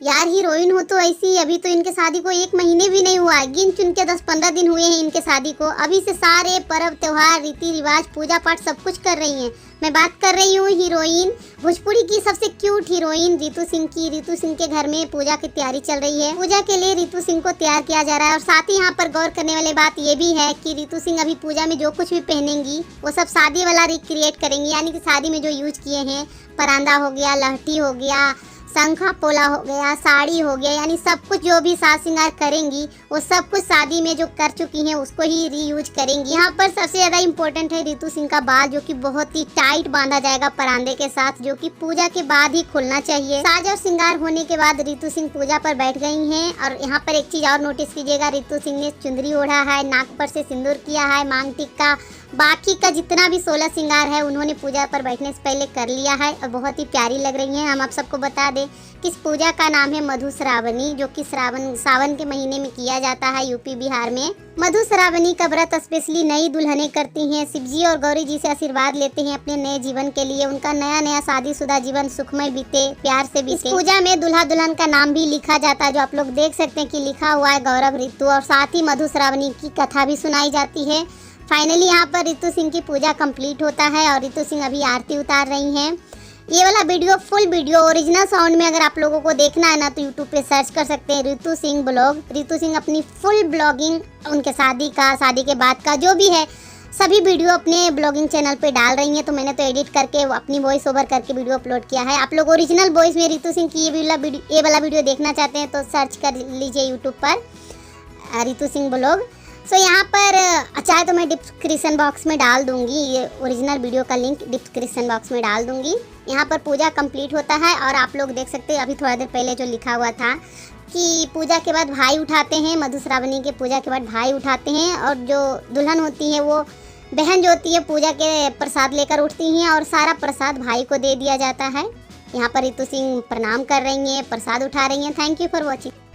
यार हीरोइन हो तो ऐसी, अभी तो इनके शादी को 1 महीने भी नहीं हुआ है, गिन चुन के 10-15 दिन हुए हैं इनके शादी को। अभी से सारे पर्व त्योहार रीति रिवाज पूजा पाठ सब कुछ कर रही हैं। मैं बात कर रही हूँ हीरोइन, भोजपुरी की सबसे क्यूट हीरोइन रितु सिंह की। रितु सिंह के घर में पूजा की तैयारी चल रही है। पूजा के लिए रितु सिंह को तैयार किया जा रहा है। और साथ ही यहाँ पर गौर करने वाली बात ये भी है कि रितु सिंह अभी पूजा में जो कुछ भी पहनेंगी वो सब शादी वाला रिक्रिएट करेंगी, यानी कि शादी में जो यूज किए हैं, परांदा हो गया, लहठी हो गया, शंखा पोला हो गया, साड़ी हो गया, यानी सब कुछ जो भी साज श्रृंगार करेंगी वो सब कुछ शादी में जो कर चुकी हैं उसको ही रीयूज करेंगी। यहाँ पर सबसे ज़्यादा इम्पोर्टेंट है रितु सिंह का बाल, जो कि बहुत ही टाइट बांधा जाएगा परांदे के साथ, जो कि पूजा के बाद ही खुलना चाहिए। साज और श्रृंगार होने के बाद रितु सिंह पूजा पर बैठ गई हैं। और यहाँ पर एक चीज़ और नोटिस कीजिएगा, रितु सिंह ने चुंदरी ओढ़ा है, नाक पर से सिंदूर किया है, मांग टिक्का, बाकी का जितना भी 16 श्रृंगार है उन्होंने पूजा पर बैठने से पहले कर लिया है और बहुत ही प्यारी लग रही हैं। हम आप सबको बता दें कि इस पूजा का नाम है मधुश्रावणी, जो कि सावन के महीने में किया जाता है यूपी बिहार में। मधुश्रावणी का व्रत स्पेशली नई दुल्हनें करती हैं, शिवजी और गौरी जी से आशीर्वाद लेते हैं अपने नए जीवन के लिए, उनका नया शादीशुदा जीवन सुखमय बीते, प्यार से बीते। इस पूजा में दूल्हा दुल्हन का नाम भी लिखा जाता है, जो आप लोग देख सकते हैं कि लिखा हुआ है गौरव रितु, और साथ ही मधुश्रावणी की कथा भी सुनाई जाती है। फाइनली यहाँ पर रितु सिंह की पूजा कंप्लीट होता है और रितु सिंह अभी आरती उतार रही हैं। ये वाला video full video original sound में अगर आप लोगों को देखना है ना तो यूट्यूब पे सर्च कर सकते हैं रितु सिंह ब्लॉग। रितु सिंह अपनी फुल ब्लॉगिंग, उनके शादी का, शादी के बाद का जो भी है सभी वीडियो अपने ब्लॉगिंग चैनल पे डाल रही हैं। तो मैंने तो एडिट करके अपनी वॉइस ओवर करके वीडियो अपलोड किया है। आप लोग ओरिजिनल वॉइस में रितु सिंह की ये वाला वीडियो देखना चाहते हैं तो सर्च कर लीजिए यूट्यूब पर रितु सिंह ब्लॉग। सो यहाँ पर चाहे तो मैं डिस्क्रिप्शन बॉक्स में डाल दूंगी, ये ओरिजिनल वीडियो का लिंक डिस्क्रिप्शन बॉक्स में डाल दूंगी। यहाँ पर पूजा कंप्लीट होता है और आप लोग देख सकते हैं अभी थोड़ा देर पहले जो लिखा हुआ था कि पूजा के बाद भाई उठाते हैं, मधुश्रावणी के पूजा के बाद भाई उठाते हैं, और जो दुल्हन होती है वो बहन जो होती है पूजा के प्रसाद लेकर उठती हैं और सारा प्रसाद भाई को दे दिया जाता है। यहाँ पर रितु सिंह प्रणाम कर रही हैं, प्रसाद उठा रही हैं। Thank you for watching.